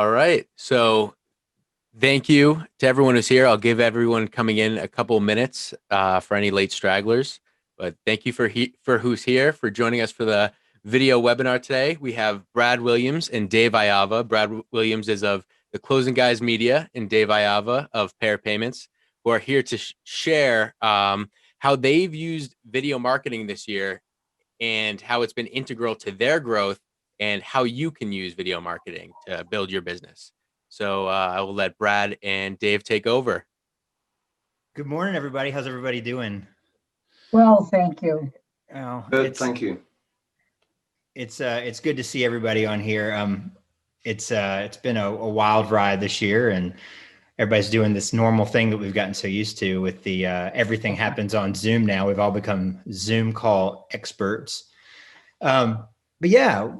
All right. So thank you to everyone who's here. I'll give everyone coming in a couple of minutes for any late stragglers. But thank you for who's here for joining us for the video webinar today. We have Brad Williams and Dave Iava. Brad Williams is of the Closing Guys Media and Dave Iava of Pair Payments, who are here to share how they've used video marketing this year and how it's been integral to their growth and how you can use video marketing to build your business. So I will let Brad and Dave take over. Good morning, everybody. How's everybody doing? Well, thank you. Oh, Good, thank you. It's good to see everybody on here. It's been a wild ride this year, and everybody's doing this normal thing that we've gotten so used to with the everything happens on Zoom now. We've all become Zoom call experts. But yeah,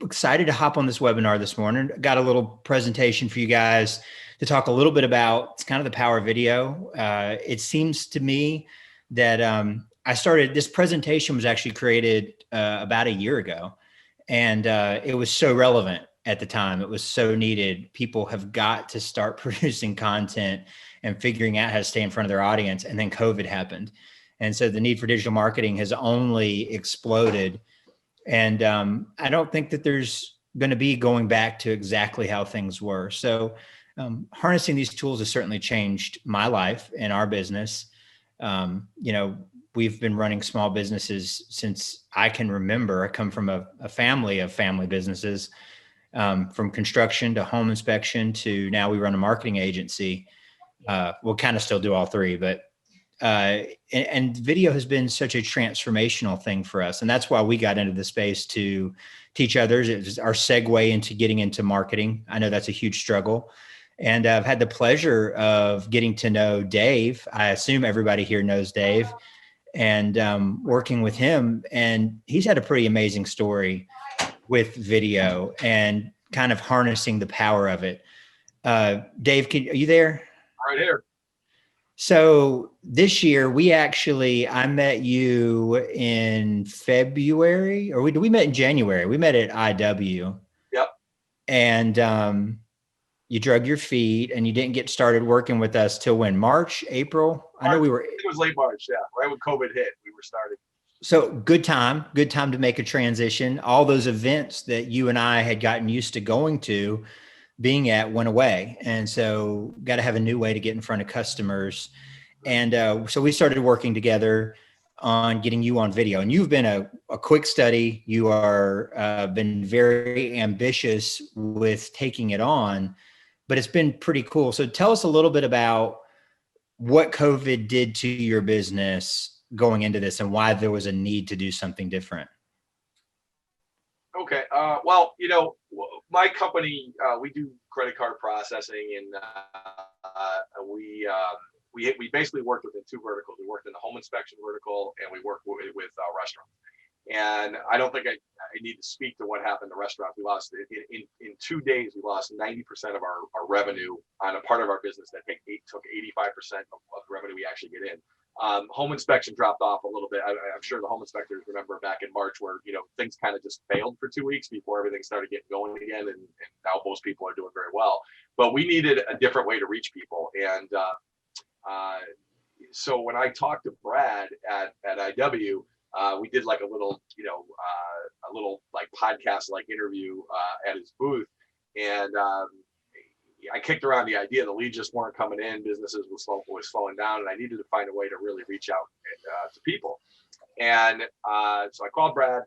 excited to hop on this webinar this morning. Got a little presentation for you guys to talk a little bit about. It's kind of the power of video. It seems to me that this presentation was actually created about a year ago, and it was so relevant at the time. It was so needed. People have got to start producing content and figuring out how to stay in front of their audience. And then COVID happened. And so the need for digital marketing has only exploded. And I don't think that there's going to be going back to exactly how things were. So harnessing these tools has certainly changed my life and our business. We've been running small businesses since I can remember. I come from a family of family businesses, from construction to home inspection to now we run a marketing agency. We'll kind of still do all three, but and video has been such a transformational thing for us. And that's why we got into the space to teach others. It was our segue into getting into marketing. I know that's a huge struggle. And I've had the pleasure of getting to know Dave. I assume everybody here knows Dave, and working with him. And he's had a pretty amazing story with video and kind of harnessing the power of it. Dave, are you there? Right here. So this year I met you in February, or we met in January. We met at IW. Yep. And you drug your feet and you didn't get started working with us till when? March, April? I know it was late March. Yeah. Right when COVID hit, we were starting. So good time to make a transition. All those events that you and I had gotten used to going to, being at, went away. And so got to have a new way to get in front of customers. And so we started working together on getting you on video. And you've been a quick study. You are been very ambitious with taking it on, but it's been pretty cool. So tell us a little bit about what COVID did to your business going into this and why there was a need to do something different. Okay. Well, my company, we do credit card processing, and we basically worked within two verticals. We worked in the home inspection vertical, and we worked with restaurants. And I don't think I need to speak to what happened to restaurants. We lost in 2 days. We lost 90% of our revenue on a part of our business that took 85% of the revenue we actually get in. Home inspection dropped off a little bit. I'm sure the home inspectors remember back in March where things kind of just failed for 2 weeks before everything started getting going again, and now most people are doing very well. But we needed a different way to reach people, and so when I talked to Brad at IW, we did like a little like podcast like interview at his booth, and I kicked around the idea. The leads just weren't coming in. Businesses was slowing down, and I needed to find a way to really reach out to people. And so I called Brad.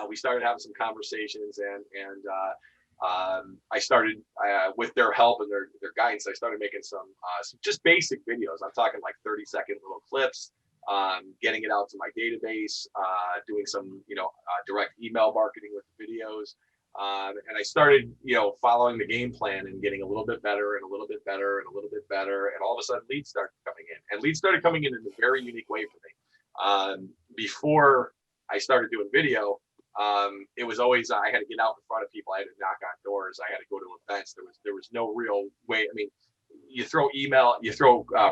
We started having some conversations, and I started with their help and their guidance. I started making some just basic videos. I'm talking like 30-second little clips, getting it out to my database, doing some direct email marketing with the videos. And I started, following the game plan and getting a little bit better and a little bit better and a little bit better. And all of a sudden leads started coming in, and leads started coming in a very unique way for me. Before I started doing video, it was always, I had to get out in front of people. I had to knock on doors. I had to go to events. There was no real way. I mean, you throw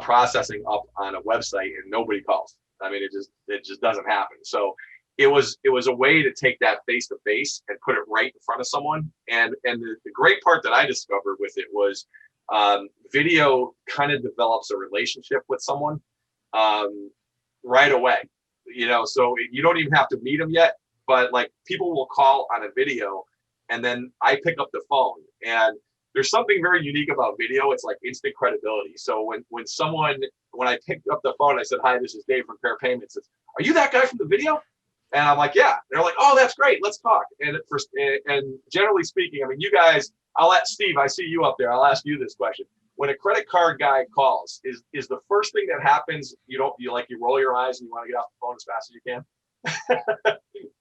processing up on a website and nobody calls. I mean, it just doesn't happen. So it was a way to take that face to face and put it right in front of someone. And the great part that I discovered with it was video kind of develops a relationship with someone right away. So you don't even have to meet them yet, but like people will call on a video, and then I pick up the phone, and there's something very unique about video. It's like instant credibility. So when I picked up the phone, I said, "Hi, this is Dave from Fair Payments." It's, "Are you that guy from the video?" And I'm like, "Yeah." They're like, "Oh, that's great. Let's talk." And generally speaking, I mean, you guys, I'll let Steve, I see you up there. I'll ask you this question. When a credit card guy calls, is the first thing that happens, you roll your eyes and you want to get off the phone as fast as you can?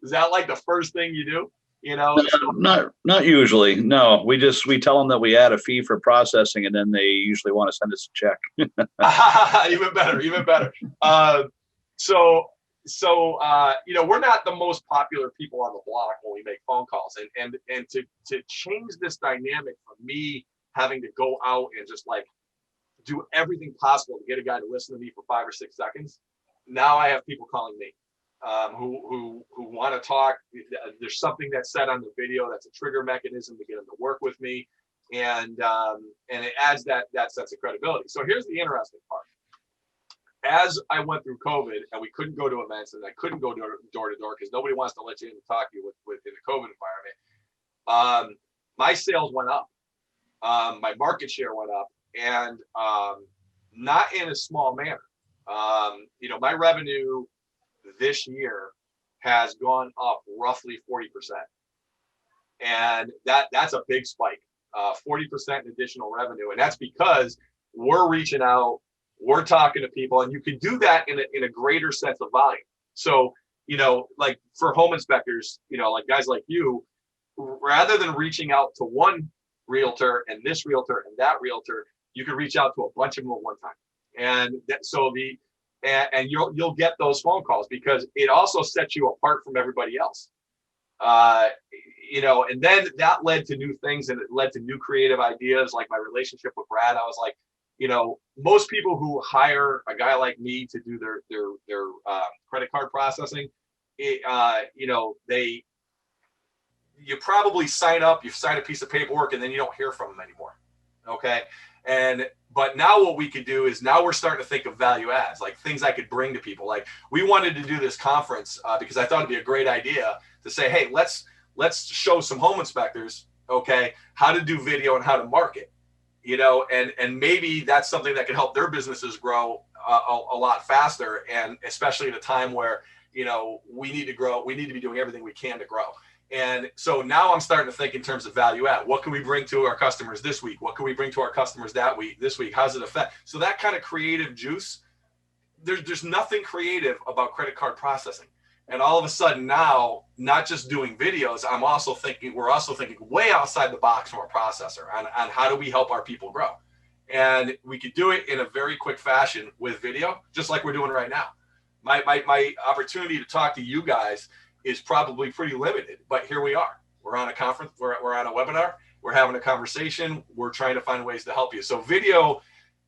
Is that like the first thing you do? Not usually. No, we tell them that we add a fee for processing, and then they usually want to send us a check. Even better. So we're not the most popular people on the block when we make phone calls, and to change this dynamic from me having to go out and just like do everything possible to get a guy to listen to me for 5 or 6 seconds. Now I have people calling me who want to talk. There's something that's said on the video that's a trigger mechanism to get them to work with me, and it adds that sense of credibility. So here's the interesting part. As I went through COVID and we couldn't go to events and I couldn't go door to door because nobody wants to let you in to talk to you within the COVID environment, my sales went up. My market share went up, and not in a small manner. My revenue this year has gone up roughly 40%. And that's a big spike, 40% in additional revenue. And that's because we're reaching out, we're talking to people, and you can do that in a greater sense of volume. So, like for home inspectors, like guys like you, rather than reaching out to one realtor and this realtor and that realtor, you can reach out to a bunch of them at one time. And you'll get those phone calls because it also sets you apart from everybody else. And then that led to new things, and it led to new creative ideas, like my relationship with Brad. I was like, most people who hire a guy like me to do their credit card processing, you probably sign up, you sign a piece of paperwork, and then you don't hear from them anymore. Okay. But now what we could do is now we're starting to think of value adds, like things I could bring to people. Like we wanted to do this conference because I thought it'd be a great idea to say, hey, let's show some home inspectors, okay, how to do video and how to market, and maybe that's something that can help their businesses grow a lot faster. And especially at a time where, we need to grow, we need to be doing everything we can to grow. And so now I'm starting to think in terms of value add. What can we bring to our customers this week? What can we bring to our customers this week? How's it affect? So that kind of creative juice, there's nothing creative about credit card processing. And all of a sudden now, not just doing videos, we're also thinking way outside the box from our processor on how do we help our people grow. And we could do it in a very quick fashion with video, just like we're doing right now. My opportunity to talk to you guys is probably pretty limited, but here we are. We're on a conference, we're on a webinar, we're having a conversation, we're trying to find ways to help you. So video,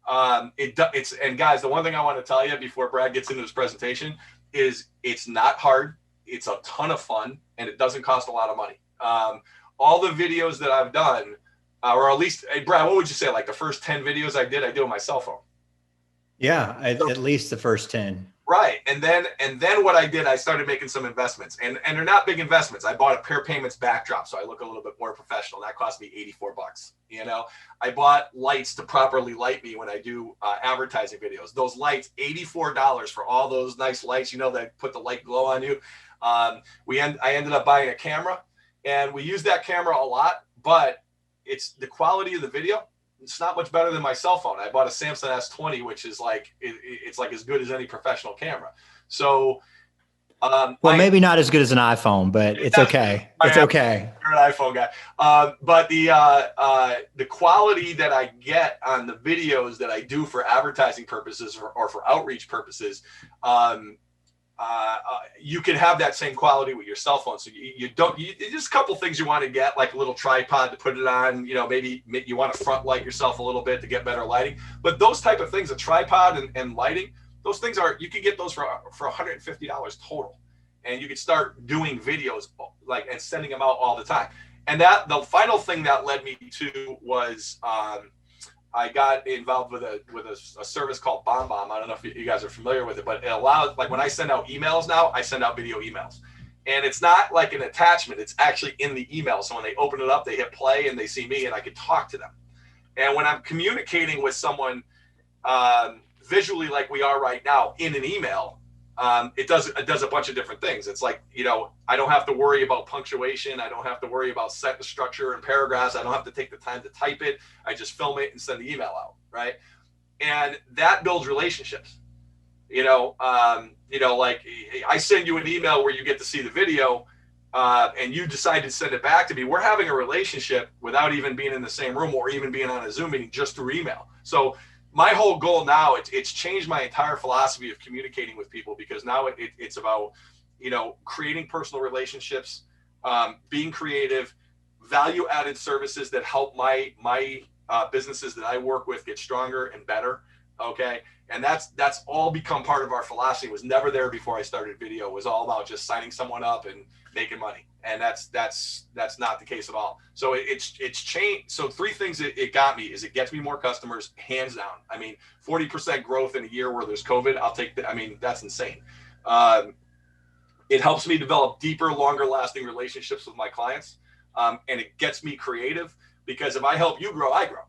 and guys, the one thing I want to tell you before Brad gets into his presentation is it's not hard, it's a ton of fun, and it doesn't cost a lot of money. All the videos that I've done, or at least, hey, Brad, what would you say? Like the first 10 videos I did on my cell phone. Yeah, at least the first 10. Right. And then what I did, I started making some investments, and they're not big investments. I bought a Fair Payments backdrop, so I look a little bit more professional. That cost me $84. I bought lights to properly light me when I do advertising videos. Those lights, $84 for all those nice lights, that put the light glow on you. I ended up buying a camera, and we use that camera a lot, but it's the quality of the video. It's not much better than my cell phone. I bought a Samsung S20, which is like, it's like as good as any professional camera. So, maybe not as good as an iPhone, but it's okay. It's okay. You're an iPhone guy. But the quality that I get on the videos that I do for advertising purposes or for outreach purposes, you can have that same quality with your cell phone. So just a couple things you want to get, like a little tripod to put it on, maybe you want to front light yourself a little bit to get better lighting, but those type of things, a tripod and lighting, those things you can get those for $150 total. and you could start doing videos like and sending them out all the time. And that the final thing that led me to was I got involved with a service called BombBomb. I don't know if you guys are familiar with it, but it allows, like when I send out emails now, I send out video emails. And it's not like an attachment, it's actually in the email. So when they open it up, they hit play and they see me and I can talk to them. And when I'm communicating with someone visually like we are right now in an email, it does a bunch of different things. It's like, you know, I don't have to worry about punctuation. I don't have to worry about sentence structure and paragraphs. I don't have to take the time to type it. I just film it and send the email out, right? And that builds relationships. Like I send you an email where you get to see the video, and you decide to send it back to me. We're having a relationship without even being in the same room or even being on a Zoom meeting, just through email. So my whole goal now, it's changed my entire philosophy of communicating with people, because now it's about, creating personal relationships, being creative, value added services that help my businesses that I work with get stronger and better. Okay. And that's all become part of our philosophy. It was never there before I started video. It was all about just signing someone up and making money. And that's not the case at all. So it's changed. So three things it got me is it gets me more customers, hands down. I mean, 40% growth in a year where there's COVID, I'll take that. I mean, that's insane. It helps me develop deeper, longer lasting relationships with my clients. And it gets me creative, because if I help you grow, I grow.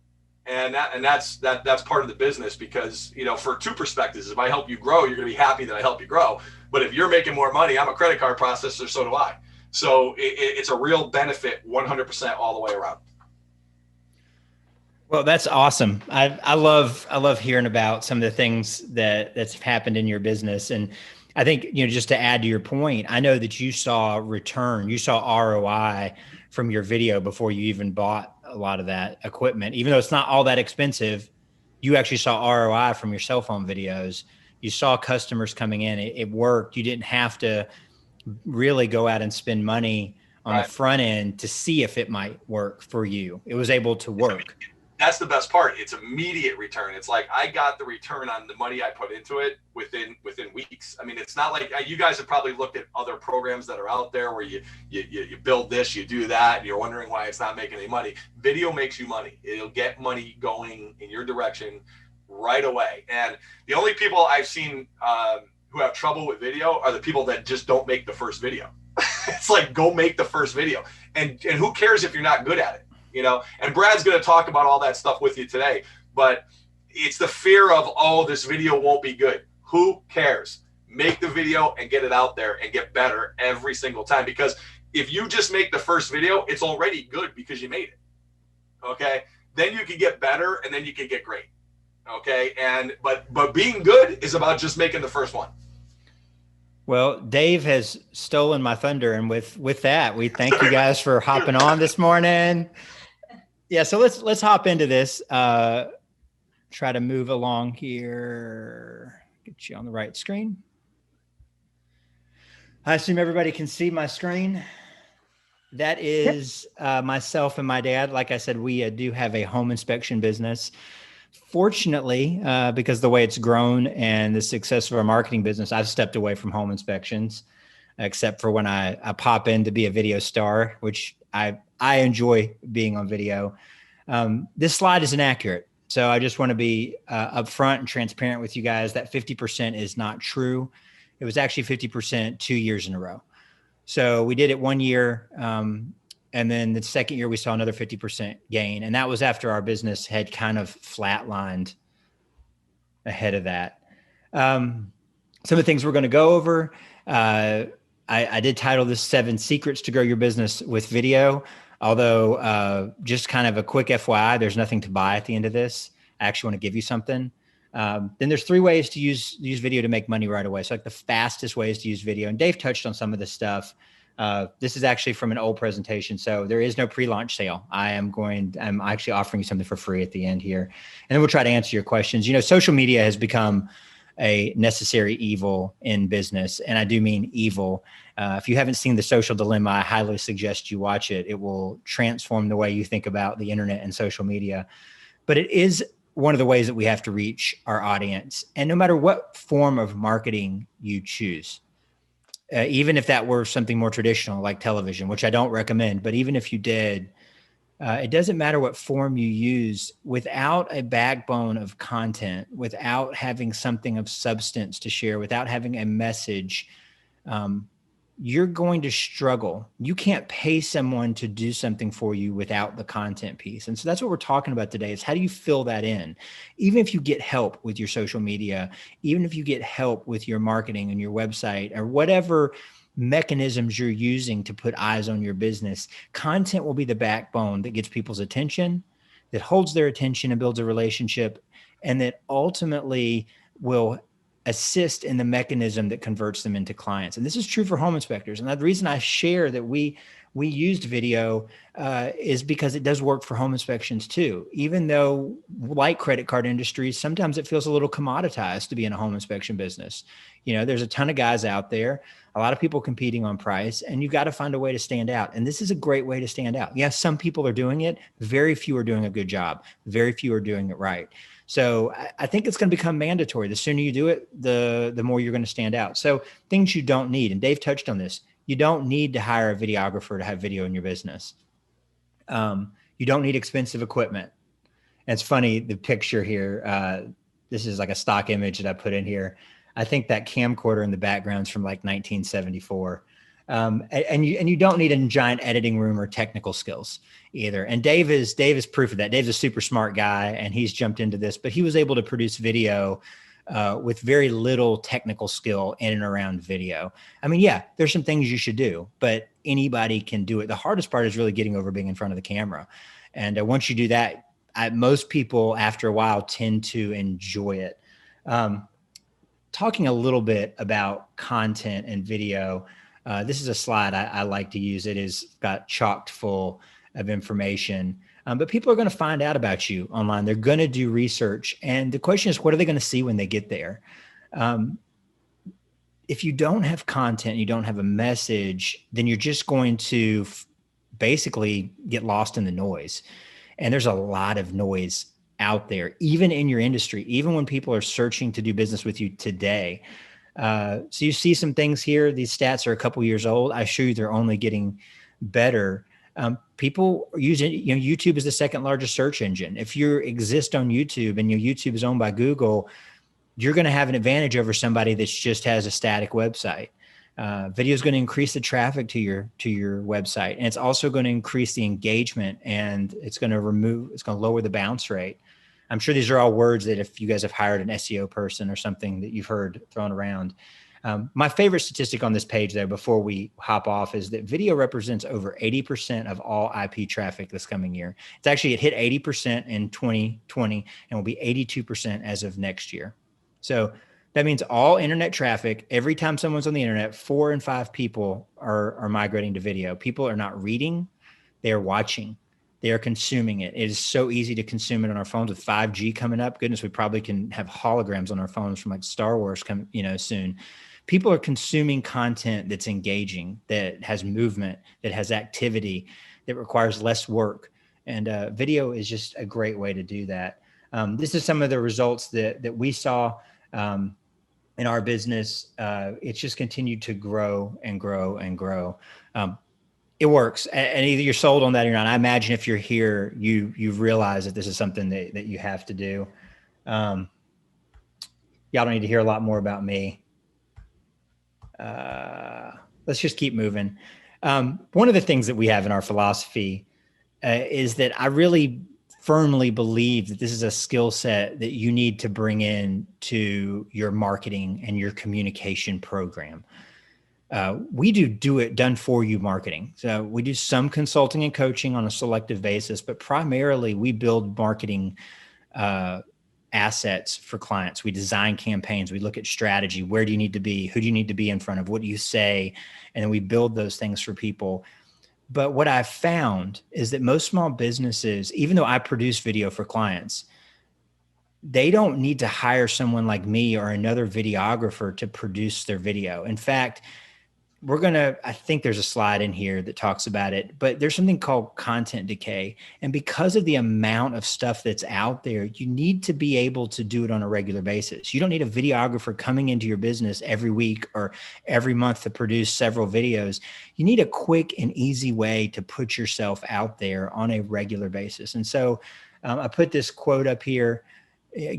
And that's part of the business, because, for two perspectives, if I help you grow, you're going to be happy that I help you grow. But if you're making more money, I'm a credit card processor, so do I. So it's a real benefit 100% all the way around. Well, that's awesome. I love hearing about some of the things that's happened in your business. And I think, just to add to your point, I know that you saw return, you saw ROI from your video before you even bought a lot of that equipment. Even though it's not all that expensive, you actually saw ROI from your cell phone videos. You saw customers coming in. It worked. You didn't have to really go out and spend money on the front end to see if it might work for you. It was able to work. That's the best part. It's immediate return. It's like I got the return on the money I put into it within weeks. I mean, it's not like you guys have probably looked at other programs that are out there where you build this, you do that, and you're wondering why it's not making any money. Video makes you money. It'll get money going in your direction right away. And the only people I've seen who have trouble with video are the people that just don't make the first video. It's like, go make the first video. And who cares if you're not good at it? And Brad's going to talk about all that stuff with you today, but it's the fear of, oh, this video won't be good. Who cares? Make the video and get it out there and get better every single time. Because if you just make the first video, it's already good because you made it. Okay. Then you can get better and then you can get great. Okay. But being good is about just making the first one. Well, Dave has stolen my thunder. And with that, we thank you guys for hopping on this morning. Yeah, so let's hop into this. Try to move along here. Get you on the right screen. I assume everybody can see my screen. That is myself and my dad. Like I said, we do have a home inspection business. Fortunately, because the way it's grown and the success of our marketing business, I've stepped away from home inspections, except for when I pop in to be a video star, which I enjoy being on video. This slide is inaccurate. So I just want to be upfront and transparent with you guys that 50% is not true. It was actually 50% 2 years in a row. So we did it 1 year. And then the second year we saw another 50% gain. And that was after our business had kind of flatlined ahead of that. Some of the things we're going to go over, I did title this 7 Secrets to Grow Your Business with Video. Although just kind of a quick FYI, there's nothing to buy at the end of this. I actually want to give you something. Then there's 3 ways to use video to make money right away. So like the fastest ways to use video. And Dave touched on some of this stuff. This is actually from an old presentation. So there is no pre-launch sale. I'm actually offering you something for free at the end here. And then we'll try to answer your questions. Social media has become a necessary evil in business. And I do mean evil. If you haven't seen The Social Dilemma, I highly suggest you watch it. It will transform the way you think about the internet and social media. But it is one of the ways that we have to reach our audience. And no matter what form of marketing you choose, even if that were something more traditional like television, which I don't recommend, but even if you did, it doesn't matter what form you use, without a backbone of content, without having something of substance to share, without having a message, you're going to struggle. You can't pay someone to do something for you without the content piece. And so that's what we're talking about today, is how do you fill that in? Even if you get help with your social media, even if you get help with your marketing and your website or whatever mechanisms you're using to put eyes on your business, content will be the backbone that gets people's attention, that holds their attention and builds a relationship, and that ultimately will assist in the mechanism that converts them into clients. And this is true for home inspectors. And the reason I share that we used video is because it does work for home inspections too. Even though, like credit card industries, sometimes it feels a little commoditized to be in a home inspection business. You know, there's a ton of guys out there, a lot of people competing on price, and you've got to find a way to stand out. And this is a great way to stand out. Yes, some people are doing it. Very few are doing a good job. Very few are doing it right. So I think it's going to become mandatory. The sooner you do it, the more you're going to stand out. So things you don't need, and Dave touched on this, you don't need to hire a videographer to have video in your business. You don't need expensive equipment. And it's funny, the picture here, this is like a stock image that I put in here. I think that camcorder in the background is from like 1974. And you don't need a giant editing room or technical skills either. And Dave is proof of that. Dave's a super smart guy, and he's jumped into this, but he was able to produce video with very little technical skill in and around video. I mean, yeah, there's some things you should do, but anybody can do it. The hardest part is really getting over being in front of the camera. And once you do that, most people after a while tend to enjoy it. Talking a little bit about content and video, this is a slide I like to use. It is got chocked full of information, but people are going to find out about you online. They're going to do research. And the question is, what are they going to see when they get there? If you don't have content, you don't have a message, then you're just going to basically get lost in the noise. And there's a lot of noise out there, even in your industry, even when people are searching to do business with you today. So you see some things here. These stats are a couple years old. I assure you they're only getting better. People are using, YouTube is the second largest search engine. If you exist on YouTube and your YouTube is owned by Google, you're going to have an advantage over somebody that just has a static website. Video is going to increase the traffic to your website, and it's also going to increase the engagement, and it's going to lower the bounce rate. I'm sure these are all words that if you guys have hired an SEO person or something that you've heard thrown around. My favorite statistic on this page, though, before we hop off, is that video represents over 80% of all IP traffic this coming year. It hit 80% in 2020 and will be 82% as of next year. So that means all internet traffic, every time someone's on the internet, 4 in 5 people are migrating to video. People are not reading, they're watching. They are consuming it. It is so easy to consume it on our phones with 5G coming up. Goodness, we probably can have holograms on our phones from like Star Wars soon. People are consuming content that's engaging, that has movement, that has activity, that requires less work. And video is just a great way to do that. This is some of the results that we saw in our business. It's just continued to grow and grow and grow. It works, and either you're sold on that or not. I imagine if you're here, you've realized that this is something that you have to do. Y'all don't need to hear a lot more about me. Let's just keep moving. One of the things that we have in our philosophy is that I really firmly believe that this is a skill set that you need to bring in to your marketing and your communication program. We do it done for you marketing. So we do some consulting and coaching on a selective basis, but primarily we build marketing assets for clients. We design campaigns. We look at strategy. Where do you need to be? Who do you need to be in front of? What do you say? And then we build those things for people. But what I've found is that most small businesses, even though I produce video for clients, they don't need to hire someone like me or another videographer to produce their video. In fact, I think there's a slide in here that talks about it, but there's something called content decay. And because of the amount of stuff that's out there, you need to be able to do it on a regular basis. You don't need a videographer coming into your business every week or every month to produce several videos. You need a quick and easy way to put yourself out there on a regular basis. And so I put this quote up here.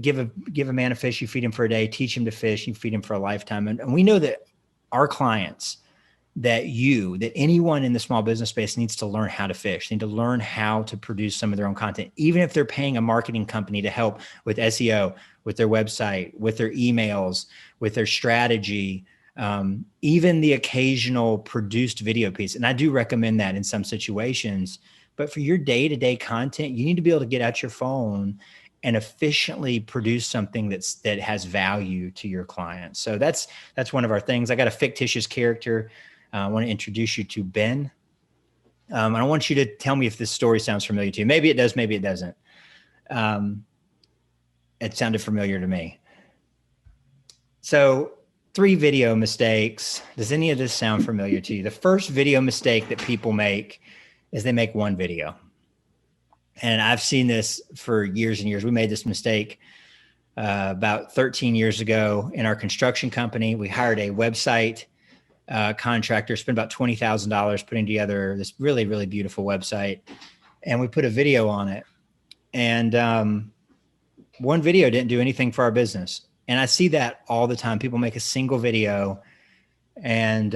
Give a man a fish, you feed him for a day, teach him to fish, you feed him for a lifetime. And we know that our clients, that anyone in the small business space needs to learn how to fish. They need to learn how to produce some of their own content, even if they're paying a marketing company to help with SEO, with their website, with their emails, with their strategy, even the occasional produced video piece. And I do recommend that in some situations. But for your day-to-day content, you need to be able to get out your phone and efficiently produce something that has value to your clients. So that's one of our things. I got a fictitious character. I want to introduce you to Ben. And I want you to tell me if this story sounds familiar to you. Maybe it does, maybe it doesn't. It sounded familiar to me. So 3 video mistakes. Does any of this sound familiar to you? The first video mistake that people make is they make one video. And I've seen this for years and years. We made this mistake about 13 years ago in our construction company. We hired a website contractor, spent about $20,000 putting together this really, really beautiful website. And we put a video on it. And one video didn't do anything for our business. And I see that all the time. People make a single video and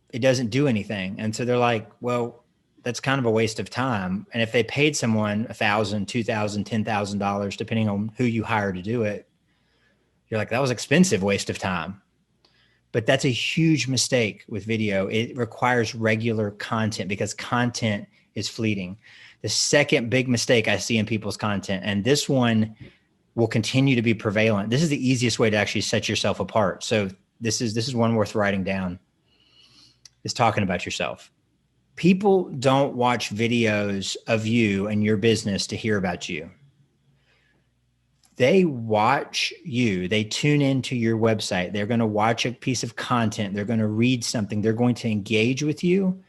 it doesn't do anything. And so they're like, well, that's kind of a waste of time. And if they paid someone $1,000, $2,000, $10,000, depending on who you hire to do it, you're like, that was expensive waste of time. But that's a huge mistake with video. It requires regular content because content is fleeting. The second big mistake I see in people's content, and this one will continue to be prevalent. This is the easiest way to actually set yourself apart. So this is one worth writing down, is talking about yourself. People don't watch videos of you and your business to hear about you. They watch you. They tune into your website. They're going to watch a piece of content. They're going to read something. They're going to engage with you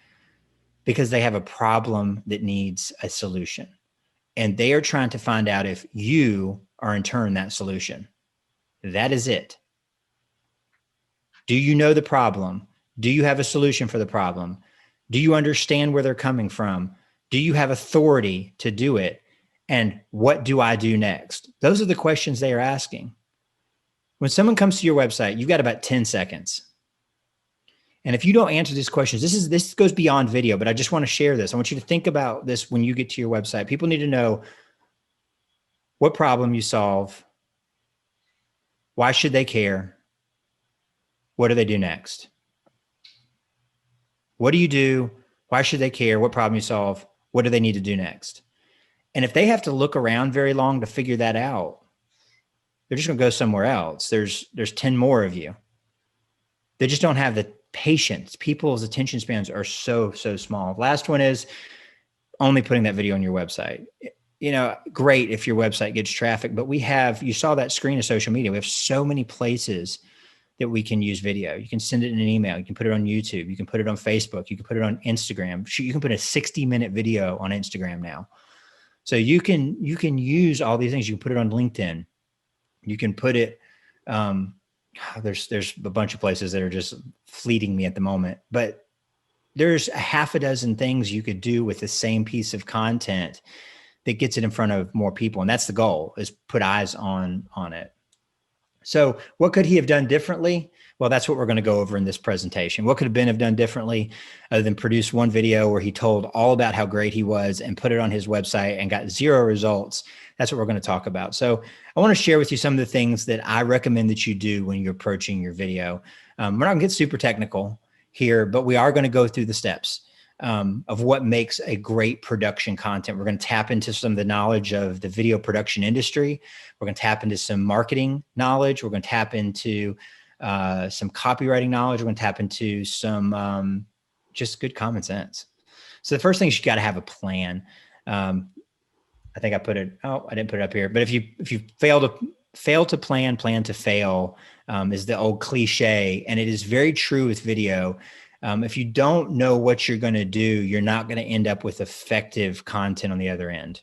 because they have a problem that needs a solution. And they are trying to find out if you are in turn that solution. That is it. Do you know the problem? Do you have a solution for the problem? Do you understand where they're coming from? Do you have authority to do it? And what do I do next? Those are the questions they are asking. When someone comes to your website, you've got about 10 seconds. And if you don't answer these questions, this goes beyond video, but I just want to share this. I want you to think about this when you get to your website. People need to know what problem you solve. Why should they care? What do they do next? What do you do? Why should they care? What problem you solve? What do they need to do next? And if they have to look around very long to figure that out, they're just going to go somewhere else. There's 10 more of you. They just don't have the patience. People's attention spans are so small. Last one is only putting that video on your website. You know, great if your website gets traffic, but you saw that screen of social media. We have so many places that we can use video. You can send it in an email. You can put it on YouTube. You can put it on Facebook. You can put it on Instagram. You can put a 60-minute video on Instagram now. So you can use all these things. You can put it on LinkedIn. You can put it, there's a bunch of places that are just fleeting me at the moment, but there's a half a dozen things you could do with the same piece of content that gets it in front of more people. And that's the goal, is put eyes on it. So what could he have done differently? Well, that's what we're going to go over in this presentation. What could Ben have done differently other than produce one video where he told all about how great he was and put it on his website and got 0 results? That's what we're going to talk about. So I want to share with you some of the things that I recommend that you do when you're approaching your video. We're not going to get super technical here, but we are going to go through the steps of what makes a great production content. We're going to tap into some of the knowledge of the video production industry. We're going to tap into some marketing knowledge. We're going to tap into some copywriting knowledge. We're going to tap into some just good common sense. So the first thing is you got to have a plan. I think I put it. Oh, I didn't put it up here. But if you fail fail to plan to fail is the old cliche. And it is very true with video. If you don't know what you're going to do, you're not going to end up with effective content on the other end.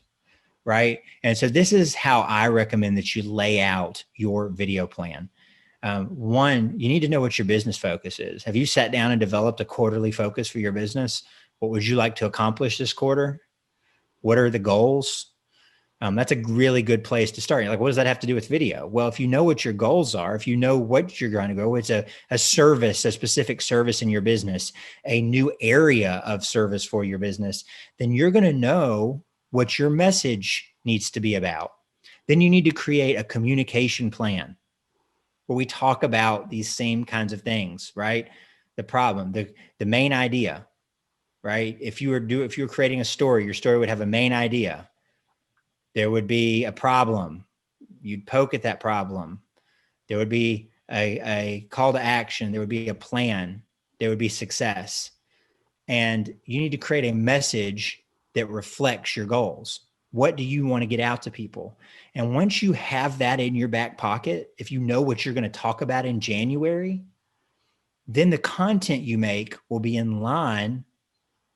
Right. And so this is how I recommend that you lay out your video plan. One, you need to know what your business focus is. Have you sat down and developed a quarterly focus for your business? What would you like to accomplish this quarter? What are the goals? That's a really good place to start. You're like, what does that have to do with video? Well, if you know what your goals are, if you know what you're going to go, it's a service, a specific service in your business, a new area of service for your business, then you're going to know what your message needs to be about. Then you need to create a communication plan where we talk about these same kinds of things, right? The problem, the main idea, right? If you were creating a story, your story would have a main idea. There would be a problem. You'd poke at that problem. There would be a call to action. There would be a plan. There would be success. And you need to create a message that reflects your goals. What do you want to get out to people? And once you have that in your back pocket, if you know what you're going to talk about in January, then the content you make will be in line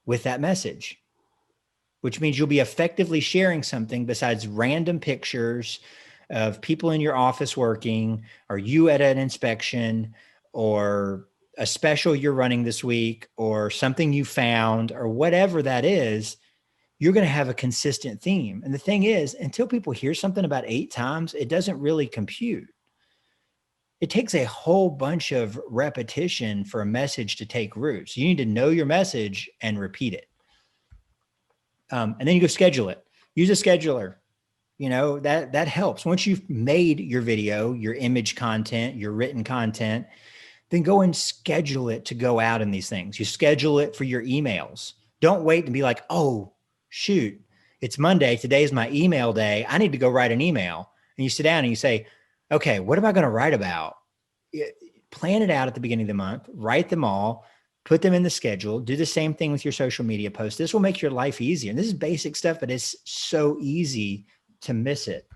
with that message, which means you'll be effectively sharing something besides random pictures of people in your office working, or you at an inspection, or a special you're running this week, or something you found, or whatever that is. You're going to have a consistent theme. And the thing is, until people hear something about 8 times, it doesn't really compute. It takes a whole bunch of repetition for a message to take root. So you need to know your message and repeat it. And then you go schedule it. Use a scheduler. That helps. Once you've made your video, your image content, your written content, then go and schedule it to go out in these things. You schedule it for your emails. Don't wait and be like, oh, shoot, it's Monday. Today's my email day. I need to go write an email. And you sit down and you say, okay, what am I going to write about? Plan it out at the beginning of the month, write them all, put them in the schedule, do the same thing with your social media posts. This will make your life easier. And this is basic stuff, but it's so easy to miss it.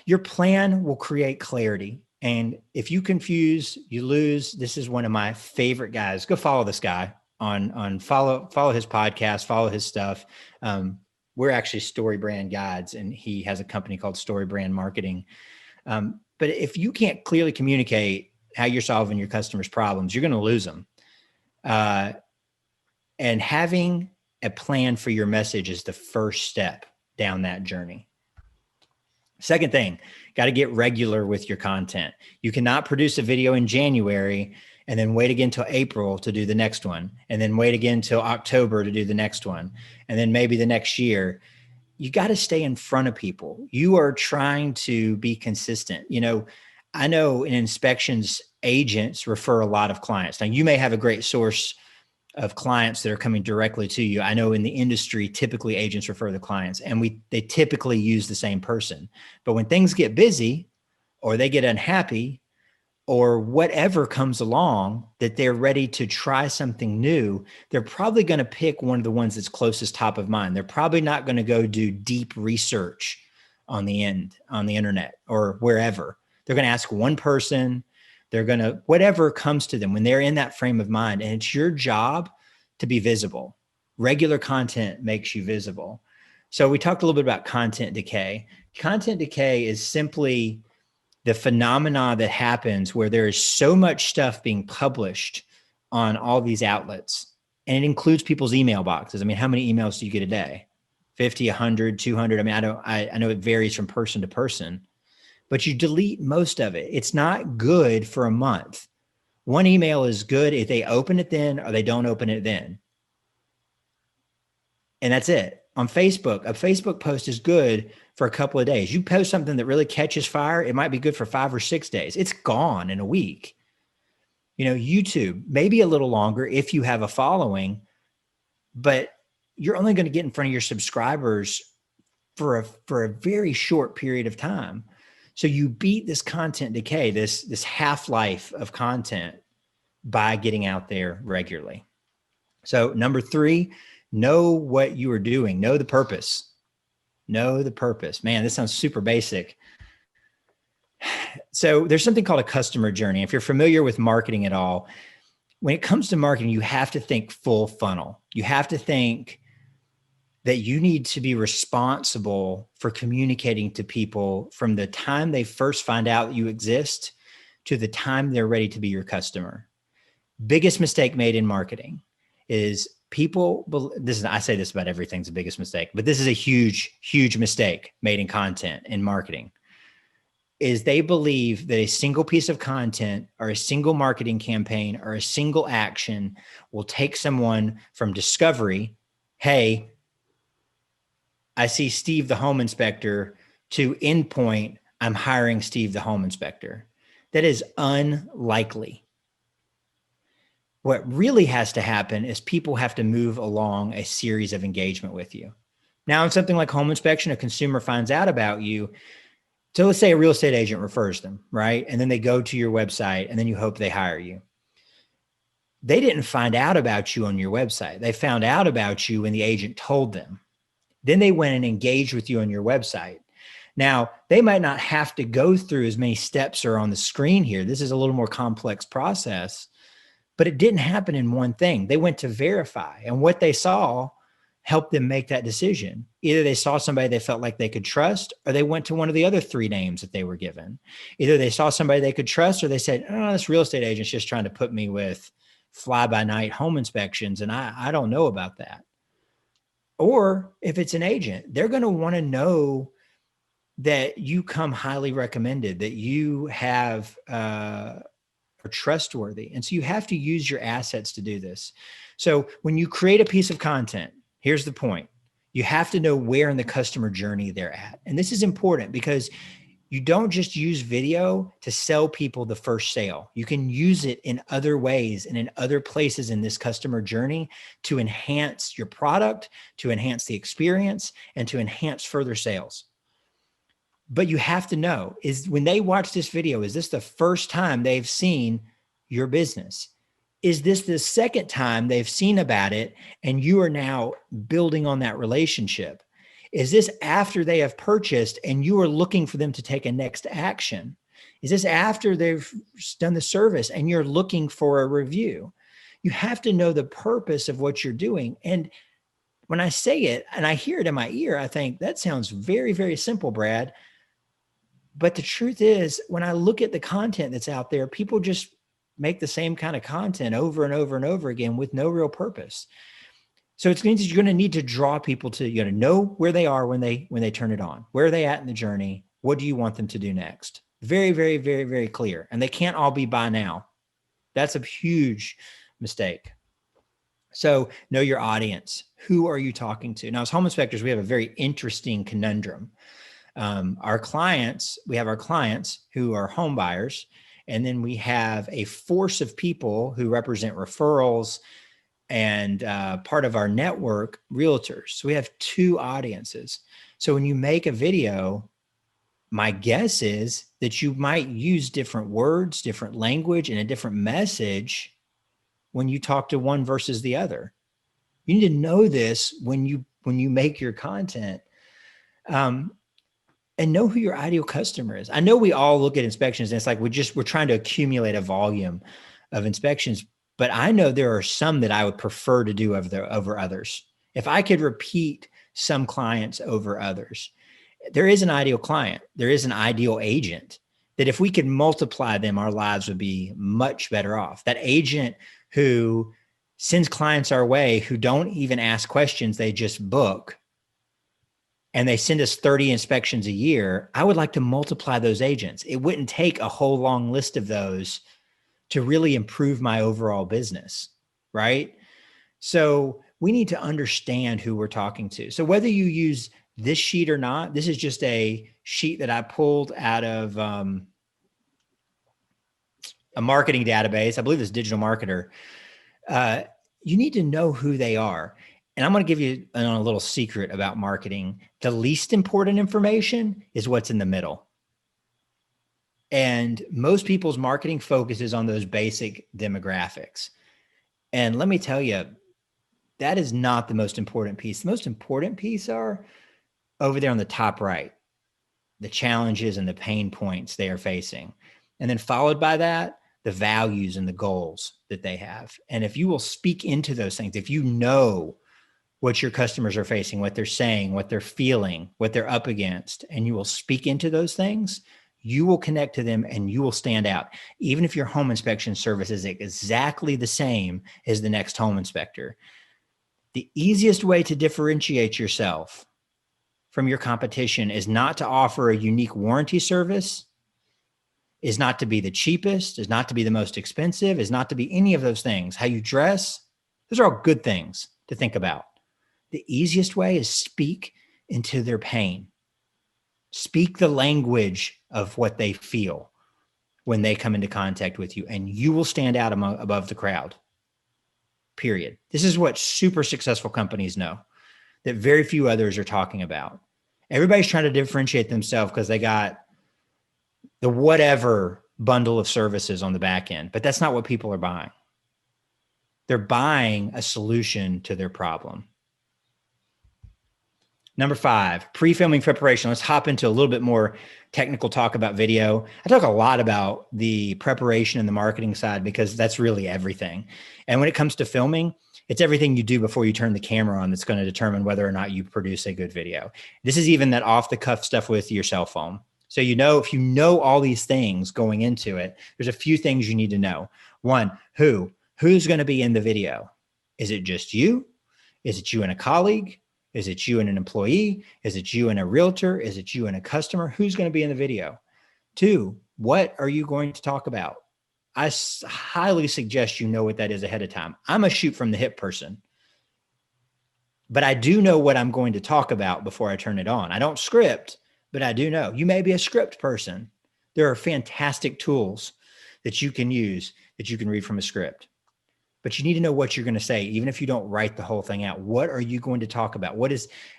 Your plan will create clarity. And if you confuse, you lose. This is one of my favorite guys. Go follow this guy on follow his podcast, follow his stuff. We're actually Story Brand Guides, and he has a company called Story Brand Marketing. But if you can't clearly communicate how you're solving your customers' problems, you're going to lose them. And having a plan for your message is the first step down that journey. Second thing, got to get regular with your content. You cannot produce a video in January and then wait again till April to do the next one, and then wait again till October to do the next one, and then maybe the next year. You got to stay in front of people. You are trying to be consistent. I know in inspections, agents refer a lot of clients. Now, you may have a great source of clients that are coming directly to you. I know in the industry, typically agents refer the clients, and they typically use the same person. But when things get busy, or they get unhappy, or whatever comes along that they're ready to try something new, they're probably going to pick one of the ones that's closest top of mind. They're probably not going to go do deep research on the internet or wherever. They're going to ask one person. They're going to, whatever comes to them when they're in that frame of mind. And it's your job to be visible. Regular content makes you visible. So we talked a little bit about content decay. Content decay is simply the phenomena that happens where there is so much stuff being published on all these outlets, and it includes people's email boxes. I mean, how many emails do you get a day? 50, 100, 200. I mean, I know it varies from person to person, but you delete most of it. It's not good for a month. One email is good if they open it then, or they don't open it then. And that's it. On Facebook, a Facebook post is good for a couple of days. You post something that really catches fire, it might be good for 5 or 6 days. It's gone in a week. YouTube, maybe a little longer if you have a following, but you're only going to get in front of your subscribers for a very short period of time. So you beat this content decay, this half-life of content, by getting out there regularly. So number 3, know what you are doing. Know the purpose. Know the purpose. Man, this sounds super basic, So there's something called a customer journey. If you're familiar with marketing at all, when it comes to marketing, you have to think full funnel. You have to think that you need to be responsible for communicating to people from the time they first find out that you exist to the time they're ready to be your customer. Biggest mistake made in marketing is I say this about everything's the biggest mistake, but this is a huge, huge mistake made in content and marketing, is they believe that a single piece of content or a single marketing campaign or a single action will take someone from discovery, hey, I see Steve the home inspector, to endpoint, I'm hiring Steve the home inspector. That is unlikely. What really has to happen is people have to move along a series of engagement with you. Now, in something like home inspection, a consumer finds out about you. So let's say a real estate agent refers them, right? And then they go to your website and then you hope they hire you. They didn't find out about you on your website. They found out about you when the agent told them. Then they went and engaged with you on your website. Now, they might not have to go through as many steps are on the screen here. This is a little more complex process, but it didn't happen in one thing. They went to verify, and what they saw helped them make that decision. Either they saw somebody they felt like they could trust, or they went to one of the other 3 names that they were given. Either they saw somebody they could trust, or they said, oh, this real estate agent's just trying to put me with fly-by-night home inspections, and I don't know about that. Or if it's an agent, they're going to want to know that you come highly recommended, that you are trustworthy. And so you have to use your assets to do this. So when you create a piece of content, here's the point. You have to know where in the customer journey they're at. And this is important because you don't just use video to sell people the first sale. You can use it in other ways and in other places in this customer journey to enhance your product, to enhance the experience, and to enhance further sales. But you have to know, is when they watch this video, is this the first time they've seen your business? Is this the second time they've seen about it and you are now building on that relationship? Is this after they have purchased and you are looking for them to take a next action? Is this after they've done the service and you're looking for a review? You have to know the purpose of what you're doing. And when I say it and I hear it in my ear, I think that sounds very, very simple, Brad. But the truth is, when I look at the content that's out there, people just make the same kind of content over and over and over again with no real purpose. So it means you're going to need to draw people to, you know where they are when they turn it on. Where are they at in the journey? What do you want them to do next? Very, very, very, very clear. And they can't all be buy now. That's a huge mistake. So know your audience. Who are you talking to? Now, as home inspectors, we have a very interesting conundrum. We have our clients who are home buyers, and then we have a force of people who represent referrals and part of our network, realtors. So we have 2 audiences. So when you make a video, my guess is that you might use different words, different language, and a different message when you talk to one versus the other. You need to know this when you make your content. And know who your ideal customer is. I know we all look at inspections and it's like we're trying to accumulate a volume of inspections, but I know there are some that I would prefer to do over others. If I could repeat some clients over others, there is an ideal client. There is an ideal agent that if we could multiply them, our lives would be much better off. That agent who sends clients our way who don't even ask questions, they just book, and they send us 30 inspections a year, I would like to multiply those agents. It wouldn't take a whole long list of those to really improve my overall business, right? So we need to understand who we're talking to. So whether you use this sheet or not, this is just a sheet that I pulled out of a marketing database. I believe it's Digital Marketer. You need to know who they are. And I'm going to give you a little secret about marketing. The least important information is what's in the middle. And most people's marketing focuses on those basic demographics. And let me tell you, that is not the most important piece. The most important piece are over there on the top right. the challenges and the pain points they are facing. And then followed by that, the values and the goals that they have. And if you will speak into those things, if you know what your customers are facing, what they're saying, what they're feeling, what they're up against, and you will speak into those things, you will connect to them and you will stand out. Even if your home inspection service is exactly the same as the next home inspector. The easiest way to differentiate yourself from your competition is not to offer a unique warranty service, is not to be the cheapest, is not to be the most expensive, is not to be any of those things. How you dress, those are all good things to think about. The easiest way is speak into their pain. Speak the language of what they feel when they come into contact with you, and you will stand out above the crowd. Period. This is what super successful companies know that very few others are talking about. Everybody's trying to differentiate themselves because they got the whatever bundle of services on the back end, but that's not what people are buying. They're buying a solution to their problem. Number 5, pre-filming preparation. Let's hop into a little bit more technical talk about video. I talk a lot about the preparation and the marketing side because that's really everything. And when it comes to filming, it's everything you do before you turn the camera on that's going to determine whether or not you produce a good video. This is even that off-the-cuff stuff with your cell phone. So if you know all these things going into it, there's a few things you need to know. 1, who's going to be in the video? Is it just you? Is it you and a colleague? Is it you and an employee? Is it you and a realtor? Is it you and a customer? Who's going to be in the video? 2, what are you going to talk about? I highly suggest you know what that is ahead of time. I'm a shoot from the hip person, but I do know what I'm going to talk about before I turn it on. I don't script, but I do know. You may be a script person. There are fantastic tools that you can use that you can read from a script. But you need to know what you're going to say, even if you don't write the whole thing out. What are you going to talk about?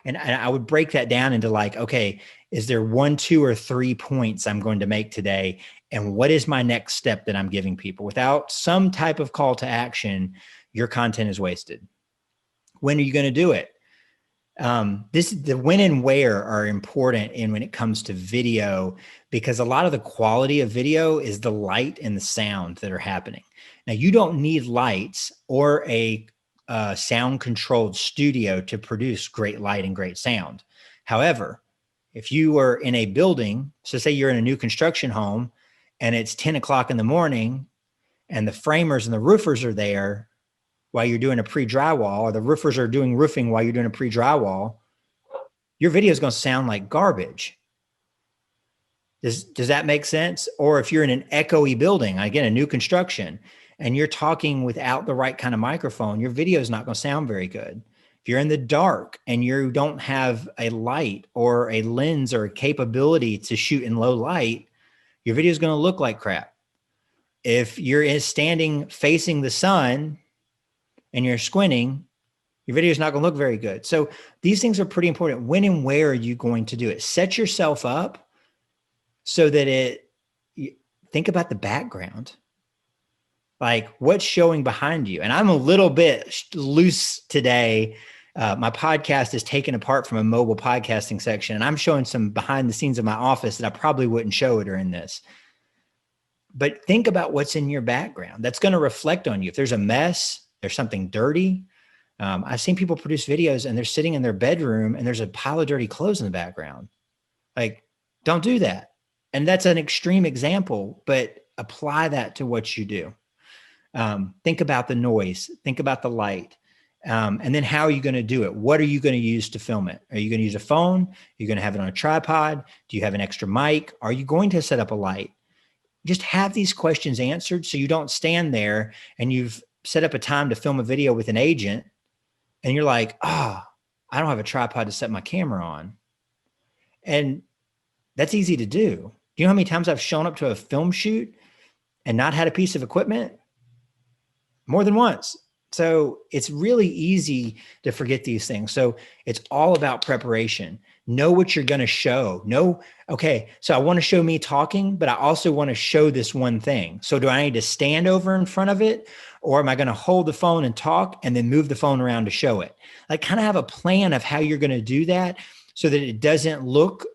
And I would break that down into okay, is there 1, 2, or 3 points I'm going to make today? And what is my next step that I'm giving people? Without some type of call to action, your content is wasted. When are you going to do it? The when and where are important when it comes to video, because a lot of the quality of video is the light and the sound that are happening. Now, you don't need lights or a sound controlled studio to produce great light and great sound. However, if you are in a building, so say you're in a new construction home and it's 10 o'clock in the morning and the framers and the roofers are there while you're doing a pre-drywall, or the roofers are doing roofing while you're doing a pre-drywall, your video is going to sound like garbage. Does that make sense? Or if you're in an echoey building, again, a new construction, and you're talking without the right kind of microphone, your video is not going to sound very good. If you're in the dark and you don't have a light or a lens or a capability to shoot in low light, your video is going to look like crap. If you're standing facing the sun and you're squinting, your video is not going to look very good. So these things are pretty important. When and where are you going to do it? Set yourself up so that think about the background. Like what's showing behind you. And I'm a little bit loose today. My podcast is taken apart from a mobile podcasting section, and I'm showing some behind the scenes of my office that I probably wouldn't show during this. But think about what's in your background. That's going to reflect on you. If there's a mess, there's something dirty. I've seen people produce videos and they're sitting in their bedroom and there's a pile of dirty clothes in the background. Like, don't do that. And that's an extreme example, but apply that to what you do. Think about the noise, think about the light, and then how are you going to do it? What are you going to use to film it? Are you going to use a phone? Are you going to have it on a tripod? Do you have an extra mic? Are you going to set up a light? Just have these questions answered so you don't stand there and you've set up a time to film a video with an agent and you're like, I don't have a tripod to set my camera on. And that's easy to do. Do you know how many times I've shown up to a film shoot and not had a piece of equipment? More than once. So it's really easy to forget these things. So it's all about preparation. Know what you're going to show. Okay, so I want to show me talking, but I also want to show this one thing. So do I need to stand over in front of it, or am I going to hold the phone and talk and then move the phone around to show it? Like kind of have a plan of how you're going to do that so that it doesn't look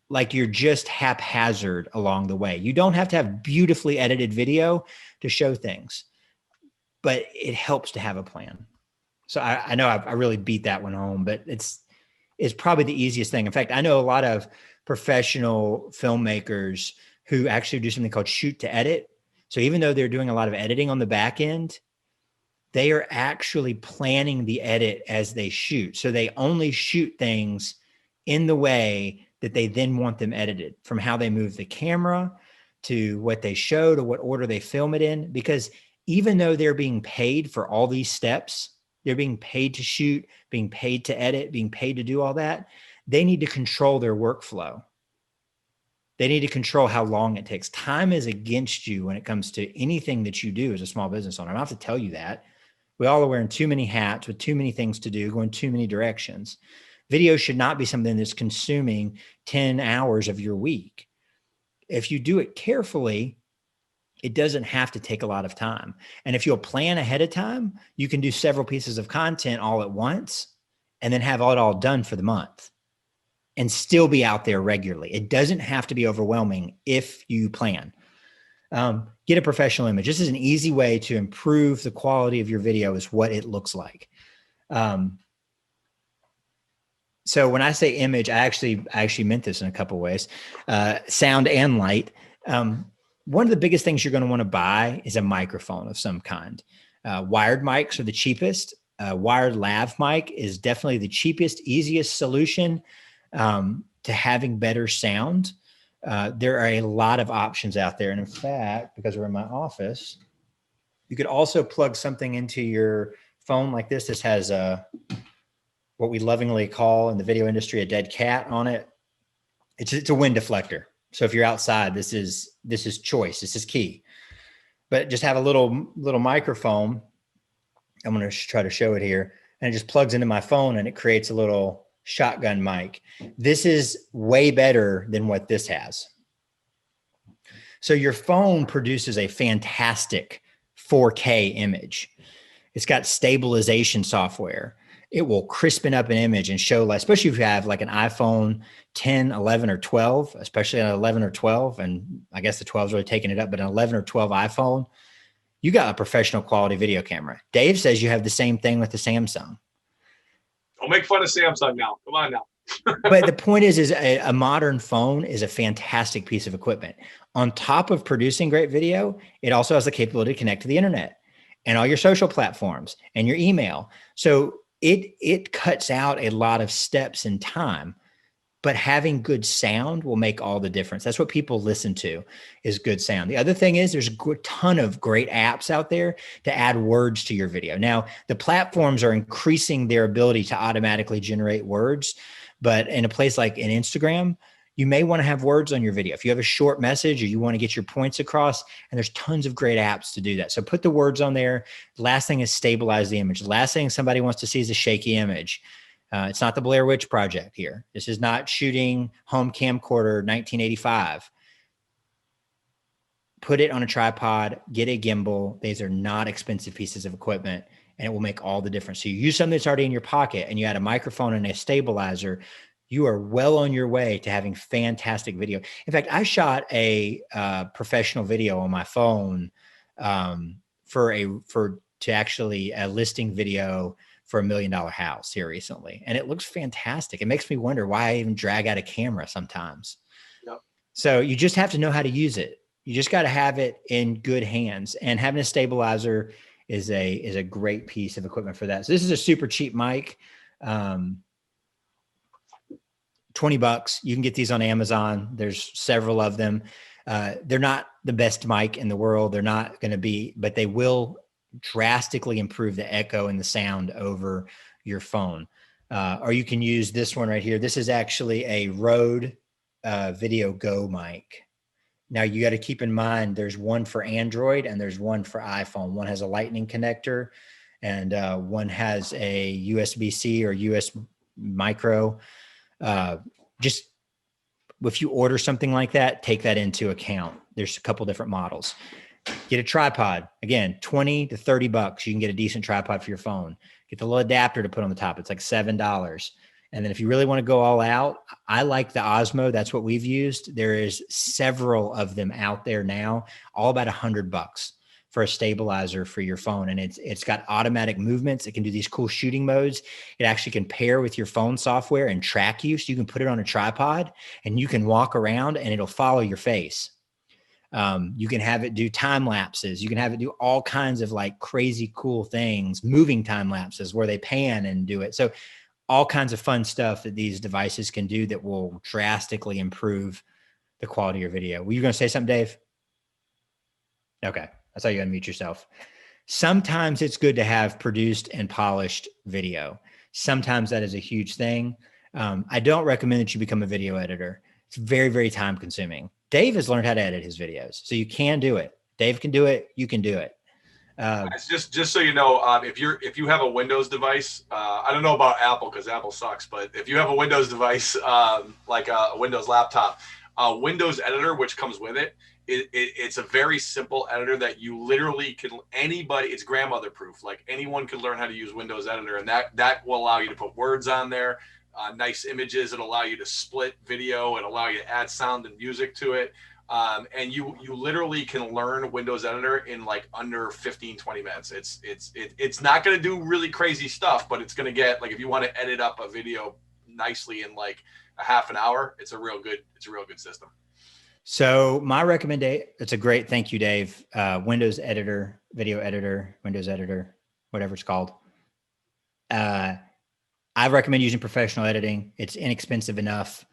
like you're just haphazard along the way. You don't have to have beautifully edited video to show things, but it helps to have a plan. So I know I really beat that one home, but it's probably the easiest thing. In fact, I know a lot of professional filmmakers who actually do something called shoot to edit. So even though they're doing a lot of editing on the back end, they are actually planning the edit as they shoot. So they only shoot things in the way that they then want them edited, from how they move the camera to what they show to what order they film it in. Because even though they're being paid for all these steps, they're being paid to shoot, being paid to edit, being paid to do all that, they need to control their workflow. They need to control how long it takes. Time is against you when it comes to anything that you do as a small business owner. I don't have to tell you that. We all are wearing too many hats with too many things to do, going too many directions. Video should not be something that's consuming 10 hours of your week. If you do it carefully, it doesn't have to take a lot of time. And if you'll plan ahead of time, you can do several pieces of content all at once and then have it all done for the month and still be out there regularly. It doesn't have to be overwhelming if you plan. Get a professional image. This is an easy way to improve the quality of your video, is what it looks like. So when I say image, I actually meant this in a couple of ways, sound and light. One of the biggest things you're going to want to buy is a microphone of some kind. Wired mics are the cheapest. Wired lav mic is definitely the cheapest, easiest solution to having better sound. There are a lot of options out there. And in fact, because we're in my office, you could also plug something into your phone like this. This has what we lovingly call in the video industry a dead cat on it. It's a wind deflector. So if you're outside, this is choice. This is key. But just have a little microphone. I'm going to try to show it here. And it just plugs into my phone and it creates a little shotgun mic. This is way better than what this has. So your phone produces a fantastic 4K image. It's got stabilization software. It will crispen up an image and show, like, especially if you have like an iPhone 10, 11, or 12, especially an 11 or 12. And I guess the 12 is really taking it up, but an 11 or 12 iPhone, you got a professional quality video camera. Dave says you have the same thing with the Samsung. Don't make fun of Samsung now. Come on now. But the point is a modern phone is a fantastic piece of equipment. On top of producing great video, it also has the capability to connect to the internet and all your social platforms and your email. So it cuts out a lot of steps in time, but having good sound will make all the difference. That's what people listen to, is good sound. The other thing is there's a ton of great apps out there to add words to your video. Now, the platforms are increasing their ability to automatically generate words, but in a place like an Instagram, you may want to have words on your video. If you have a short message or you want to get your points across, and there's tons of great apps to do that. So put the words on there. The last thing is stabilize the image. The last thing somebody wants to see is a shaky image. It's not the Blair Witch Project here. This is not shooting home camcorder 1985. Put it on a tripod, get a gimbal. These are not expensive pieces of equipment, and it will make all the difference. So you use something that's already in your pocket and you add a microphone and a stabilizer, you are well on your way to having fantastic video. In fact, I shot a professional video on my phone to actually a listing video for $1 million house here recently. And it looks fantastic. It makes me wonder why I even drag out a camera sometimes. Yep. So you just have to know how to use it. You just got to have it in good hands, and having a stabilizer is a great piece of equipment for that. So this is a super cheap mic. $20. You can get these on Amazon. There's several of them. They're not the best mic in the world. They're not going to be, but they will drastically improve the echo and the sound over your phone. Or you can use this one right here. This is actually a Rode Video Go mic. Now you got to keep in mind, there's one for Android and there's one for iPhone. One has a lightning connector and one has a USB-C or US micro. Just if you order something like that, take that into account. There's a couple different models. Get a tripod. Again, $20 to $30. You can get a decent tripod for your phone. Get the little adapter to put on the top. It's like $7. And then if you really want to go all out, I like the Osmo. That's what we've used. There is several of them out there now, all about $100 for a stabilizer for your phone. And it's got automatic movements. It can do these cool shooting modes. It actually can pair with your phone software and track you. So you can put it on a tripod and you can walk around and it'll follow your face. You can have it do time lapses. You can have it do all kinds of like crazy cool things, moving time lapses where they pan and do it. So all kinds of fun stuff that these devices can do that will drastically improve the quality of your video. Were you going to say something, Dave? Okay. I saw you unmute yourself. Sometimes it's good to have produced and polished video. Sometimes that is a huge thing. I don't recommend that you become a video editor. It's very, very time consuming. Dave has learned how to edit his videos. So you can do it. Dave can do it. You can do it. Just so you know, if you have a Windows device, I don't know about Apple because Apple sucks, but if you have a Windows device, like a Windows laptop, Windows Editor, which comes with it, it's a very simple editor that you literally can, anybody, it's grandmother proof. Like anyone can learn how to use Windows Editor, and that will allow you to put words on there, nice images. It'll allow you to split video and allow you to add sound and music to it. And you literally can learn Windows Editor in like under 15, 20 minutes. It's not going to do really crazy stuff, but it's going to get, like, if you want to edit up a video nicely in like a half an hour, it's a real good system. So my recommendation, it's a great, thank you, Dave. Windows Editor, Video Editor, Windows Editor, whatever it's called. I recommend using professional editing. It's inexpensive enough.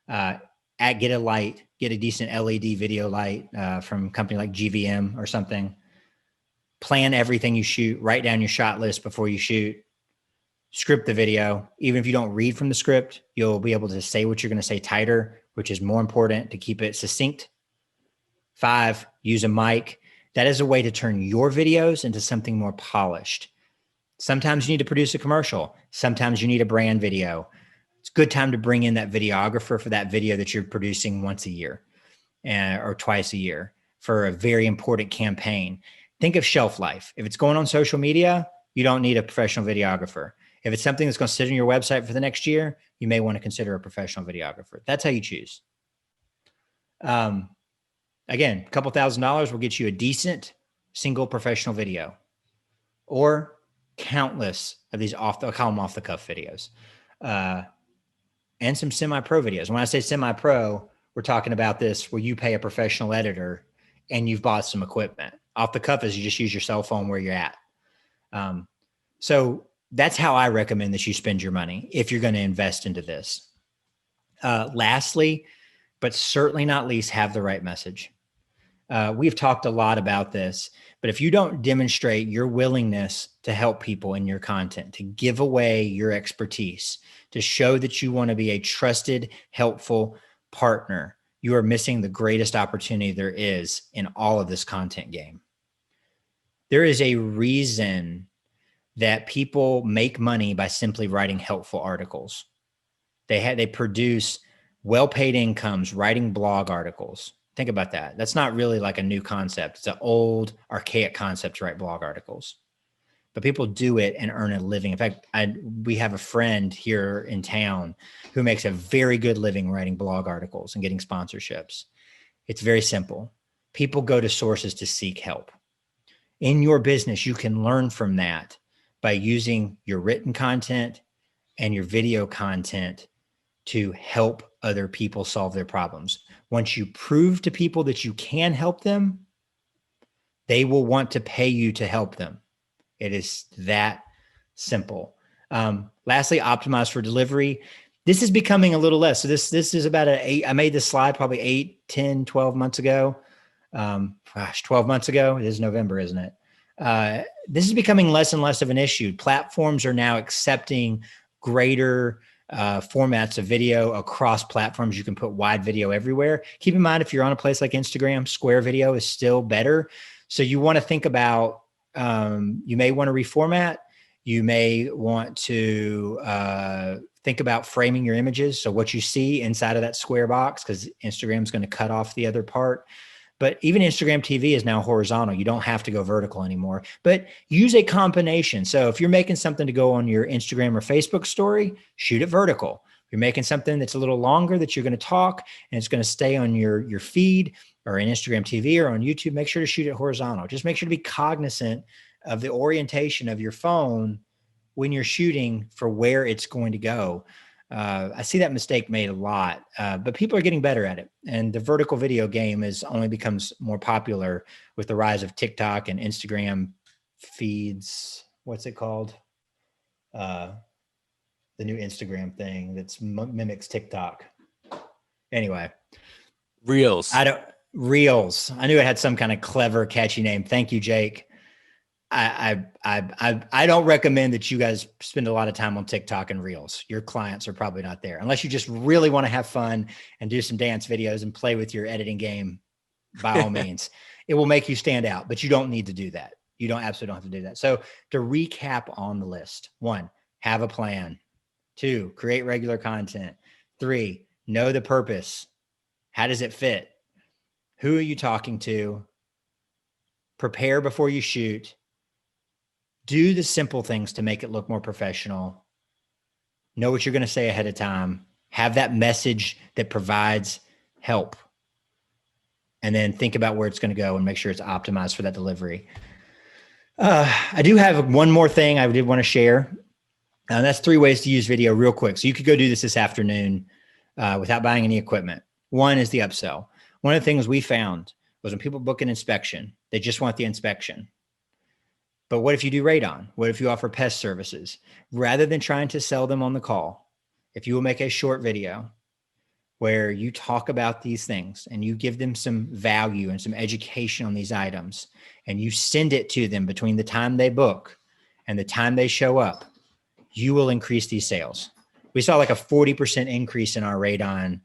Get a light, get a decent LED video light from a company like GVM or something. Plan everything you shoot, write down your shot list before you shoot, script the video. Even if you don't read from the script, you'll be able to say what you're going to say tighter, which is more important to keep it succinct. 5, use a mic. That is a way to turn your videos into something more polished. Sometimes you need to produce a commercial. Sometimes you need a brand video. It's a good time to bring in that videographer for that video that you're producing once a year or twice a year for a very important campaign. Think of shelf life. If it's going on social media, you don't need a professional videographer. If it's something that's going to sit on your website for the next year, you may want to consider a professional videographer. That's how you choose. Again, a couple $1,000s will get you a decent single professional video or countless of these off the cuff videos. And some semi-pro videos. When I say semi-pro, we're talking about this where you pay a professional editor and you've bought some equipment. Off the cuff is you just use your cell phone where you're at. So that's how I recommend that you spend your money if you're going to invest into this. Lastly, but certainly not least, have the right message. We've talked a lot about this, but if you don't demonstrate your willingness to help people in your content, to give away your expertise, to show that you want to be a trusted, helpful partner, you are missing the greatest opportunity there is in all of this content game. There is a reason that people make money by simply writing helpful articles. They produce well-paid incomes writing blog articles. Think about that. That's not really like a new concept. It's an old, archaic concept to write blog articles. But people do it and earn a living. In fact, we have a friend here in town who makes a very good living writing blog articles and getting sponsorships. It's very simple. People go to sources to seek help. In your business, you can learn from that by using your written content and your video content to help other people solve their problems. Once you prove to people that you can help them, they will want to pay you to help them. It is that simple. Lastly, optimize for delivery. This is becoming a little less. So this is about I made this slide probably 8, 10, 12 months ago. 12 months ago. It is November, isn't it? This is becoming less and less of an issue. Platforms are now accepting greater formats of video across platforms. You can put wide video everywhere. Keep in mind, if you're on a place like Instagram, square video is still better. So you want to think about, you may want to reformat. You may want to think about framing your images. So what you see inside of that square box, because Instagram is going to cut off the other part. But even Instagram TV is now horizontal. You don't have to go vertical anymore, but use a combination. So if you're making something to go on your Instagram or Facebook story, shoot it vertical. If you're making something that's a little longer that you're going to talk and it's going to stay on your feed or in Instagram TV or on YouTube, make sure to shoot it horizontal. Just make sure to be cognizant of the orientation of your phone when you're shooting for where it's going to go. I see that mistake made a lot, but people are getting better at it. And the vertical video game is only becomes more popular with the rise of TikTok and Instagram feeds. What's it called? The new Instagram thing that's mimics TikTok. Anyway, Reels. Reels. I knew it had some kind of clever, catchy name. Thank you, Jake. I don't recommend that you guys spend a lot of time on TikTok and Reels. Your clients are probably not there unless you just really want to have fun and do some dance videos and play with your editing game. By all means, it will make you stand out, but you don't need to do that. You absolutely don't have to do that. So to recap on the list: 1, have a plan. 2, create regular content. 3, know the purpose. How does it fit? Who are you talking to? Prepare before you shoot. Do the simple things to make it look more professional. Know what you're going to say ahead of time. Have that message that provides help. And then think about where it's going to go and make sure it's optimized for that delivery. I do have one more thing I did want to share. And that's 3 ways to use video real quick. So you could go do this afternoon without buying any equipment. 1 is the upsell. One of the things we found was when people book an inspection, they just want the inspection. But what if you do radon? What if you offer pest services? Rather than trying to sell them on the call, if you will make a short video where you talk about these things and you give them some value and some education on these items, and you send it to them between the time they book and the time they show up, you will increase these sales. We saw like a 40% increase in our radon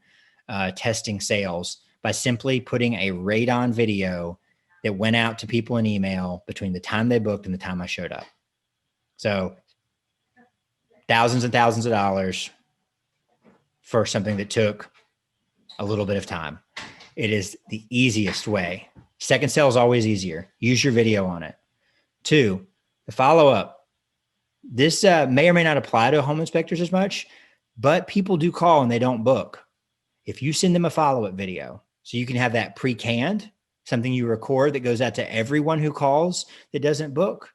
testing sales by simply putting a radon video that went out to people in email between the time they booked and the time I showed up. So thousands and thousands of dollars for something that took a little bit of time. It is the easiest way. Second sale is always easier. Use your video on it. 2, the follow-up. This may or may not apply to home inspectors as much, but people do call and they don't book. If you send them a follow-up video, so you can have that pre-canned, something you record that goes out to everyone who calls that doesn't book.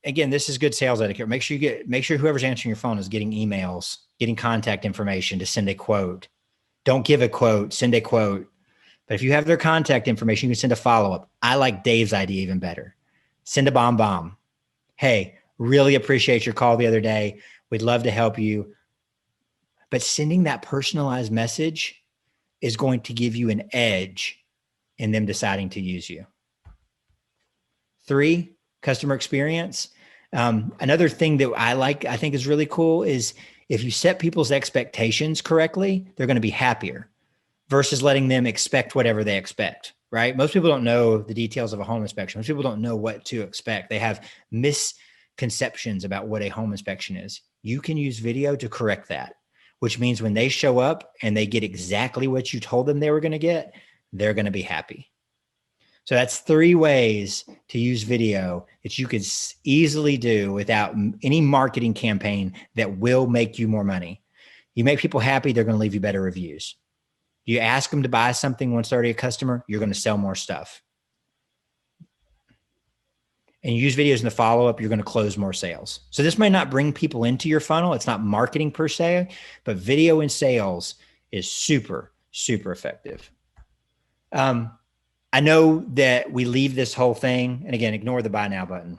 Again, this is good sales etiquette. Make sure whoever's answering your phone is getting emails, getting contact information to send a quote. Don't give a quote, send a quote. But if you have their contact information, you can send a follow-up. I like Dave's idea even better. Send a bomb. Hey, really appreciate your call the other day. We'd love to help you. But sending that personalized message is going to give you an edge in them deciding to use you. 3, customer experience. Another thing that I think is really cool is if you set people's expectations correctly, they're going to be happier versus letting them expect whatever they expect, right? Most people don't know the details of a home inspection. Most people don't know what to expect. They have misconceptions about what a home inspection is. You can use video to correct that, which means when they show up and they get exactly what you told them they were going to get, they're going to be happy. So that's 3 ways to use video that you could easily do without any marketing campaign that will make you more money. You make people happy, they're going to leave you better reviews. You ask them to buy something once they're already a customer, you're going to sell more stuff. And you use videos in the follow-up, you're going to close more sales. So this might not bring people into your funnel. It's not marketing per se, but video in sales is super, super effective. I know that we leave this whole thing, and again, ignore the buy now button.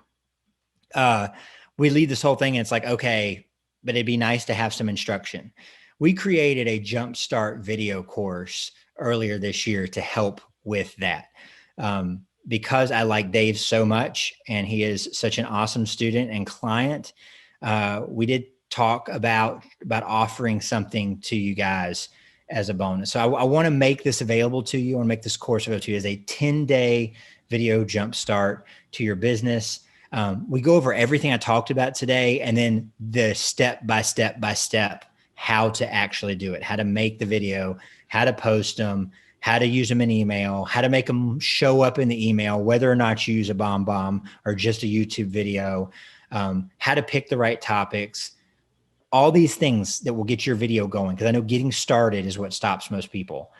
We leave this whole thing and it's like, okay, but it'd be nice to have some instruction. We created a jumpstart video course earlier this year to help with that. Because I like Dave so much and he is such an awesome student and client, we did talk about offering something to you guys as a bonus. So I want to make this available to you, or make this course available to you as a 10-day video jumpstart to your business. We go over everything I talked about today, and then the step by step how to actually do it, how to make the video, how to post them, how to use them in email, how to make them show up in the email, whether or not you use a bomb or just a YouTube video, how to pick the right topics, all these things that will get your video going. Because I know getting started is what stops most people.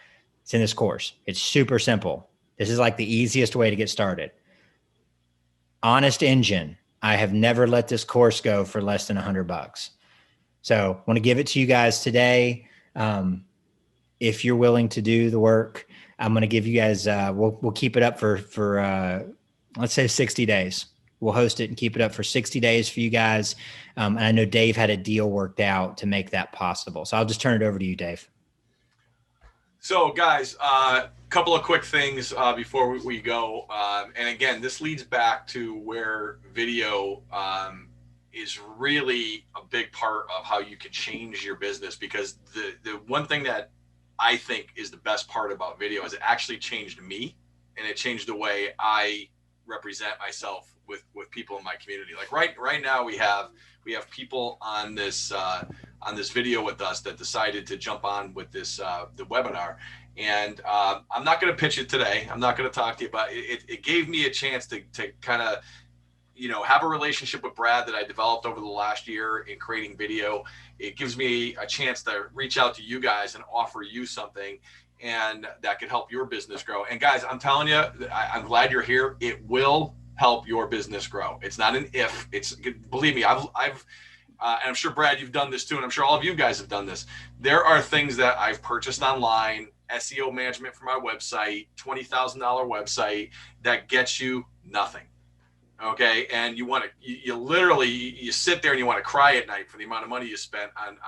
It's in this course. It's super simple. This is like the easiest way to get started. Honest Engine. I have never let this course go for less than $100. So I want to give it to you guys today. If you're willing to do the work, I'm going to give you guys, we'll keep it up for let's say 60 days. We'll host it and keep it up for 60 days for you guys. And I know Dave had a deal worked out to make that possible. So I'll just turn it over to you, Dave. So guys, a couple of quick things before we go. And again, this leads back to where video is really a big part of how you can change your business, because the one thing that I think is the best part about video is it actually changed me, and it changed the way I represent myself with people in my community. Like right now we have people on this video with us that decided to jump on with this the webinar, and I'm not going to pitch it today. I'm not going to talk to you, but it gave me a chance to kind of have a relationship with Brad that I developed over the last year in creating video. It gives me a chance to reach out to you guys and offer you something, and that could help your business grow. And guys, I'm telling you, I'm glad you're here. It will help your business grow. It's not an if. It's, believe me, I've and I'm sure Brad, you've done this too, and I'm sure all of you guys have done this. There are things that I've purchased online, SEO management for my website, $20,000 website, that gets you nothing. Okay, and you want to, you literally, you sit there and you want to cry at night for the amount of money you spent on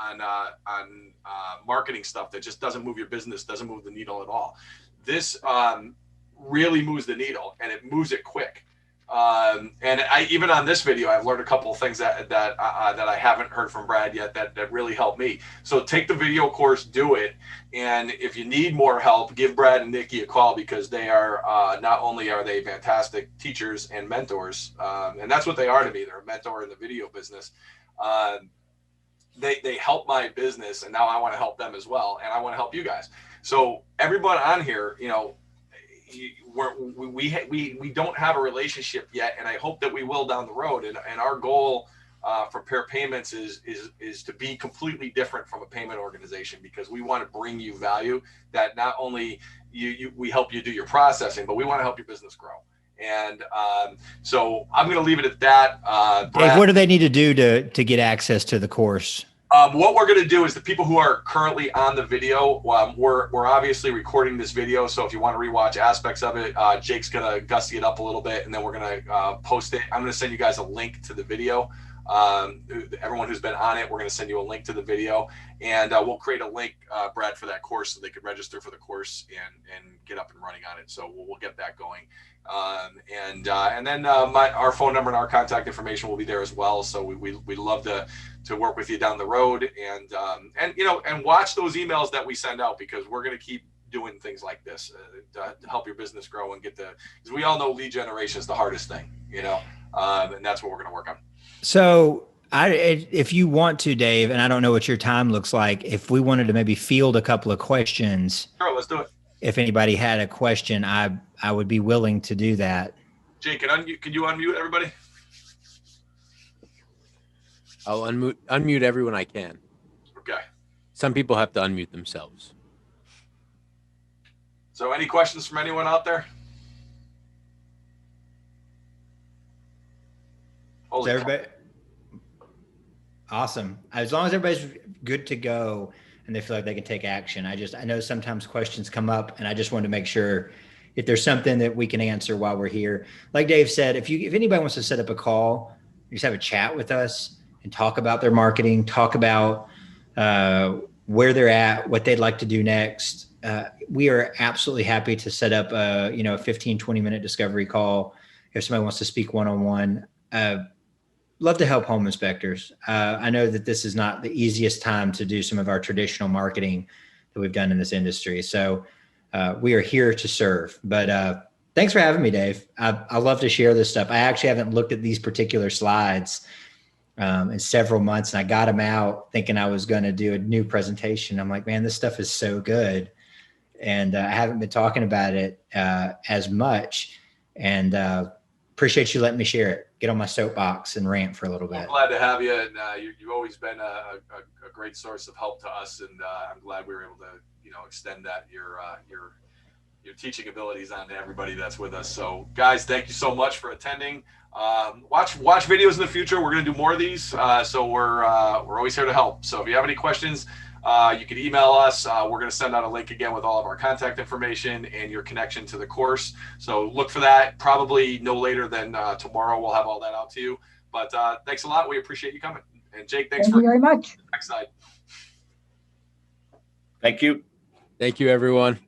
marketing stuff that just doesn't move your business, doesn't move the needle at all. This really moves the needle, and it moves it quick. And I, even on this video, I've learned a couple of things that I haven't heard from Brad yet that really helped me. So take the video course, do it. And if you need more help, give Brad and Nikki a call, because they are, not only are they fantastic teachers and mentors, and that's what they are to me. They're a mentor in the video business. They help my business, and now I want to help them as well. And I want to help you guys. So everyone on here, we don't have a relationship yet, and I hope that we will down the road. And our goal for Pair Payments is to be completely different from a payment organization, because we want to bring you value that not only we help you do your processing, but we want to help your business grow. And so I'm going to leave it at that. Brad, Dave, what do they need to do to get access to the course? What we're going to do is, the people who are currently on the video, we're obviously recording this video. So if you want to rewatch aspects of it, Jake's going to gussy it up a little bit, and then we're going to post it. I'm going to send you guys a link to the video. Everyone who's been on it, we're going to send you a link to the video, and we'll create a link, Brad, for that course, so they could register for the course and get up and running on it. So we'll get that going. And then our phone number and our contact information will be there as well. So we'd love to work with you down the road, and watch those emails that we send out, because we're going to keep doing things like this to help your business grow and because we all know lead generation is the hardest thing, and that's what we're going to work on. So if you want to, Dave, and I don't know what your time looks like, if we wanted to maybe field a couple of questions. Sure, let's do it. If anybody had a question, I would be willing to do that. Jake, can you unmute everybody? I'll unmute everyone I can. Okay. Some people have to unmute themselves. So any questions from anyone out there? Holy everybody? Awesome. As long as everybody's good to go and they feel like they can take action. I know sometimes questions come up, and I just wanted to make sure if there's something that we can answer while we're here. Like Dave said, if anybody wants to set up a call, just have a chat with us and talk about their marketing, talk about where they're at, what they'd like to do next. We are absolutely happy to set up a 15, 20-minute discovery call if somebody wants to speak one-on-one. Love to help home inspectors. I know that this is not the easiest time to do some of our traditional marketing that we've done in this industry. So we are here to serve. But thanks for having me, Dave. I love to share this stuff. I actually haven't looked at these particular slides in several months, and I got them out thinking I was going to do a new presentation. I'm like, man, this stuff is so good. and I haven't been talking about it as much. And appreciate you letting me share it. Get on my soapbox and rant for a little bit. I'm glad to have you, and you've always been a great source of help to us, and I'm glad we were able to extend that your teaching abilities onto everybody that's with us. So guys, thank you so much for attending. Watch videos in the future. We're going to do more of these, so we're always here to help. So if you have any questions, you can email us. We're going to send out a link again with all of our contact information and your connection to the course. So look for that. Probably no later than tomorrow. We'll have all that out to you. But thanks a lot. We appreciate you coming. And Jake, thanks Thank for you very much. the next side. Thank you. Thank you, everyone.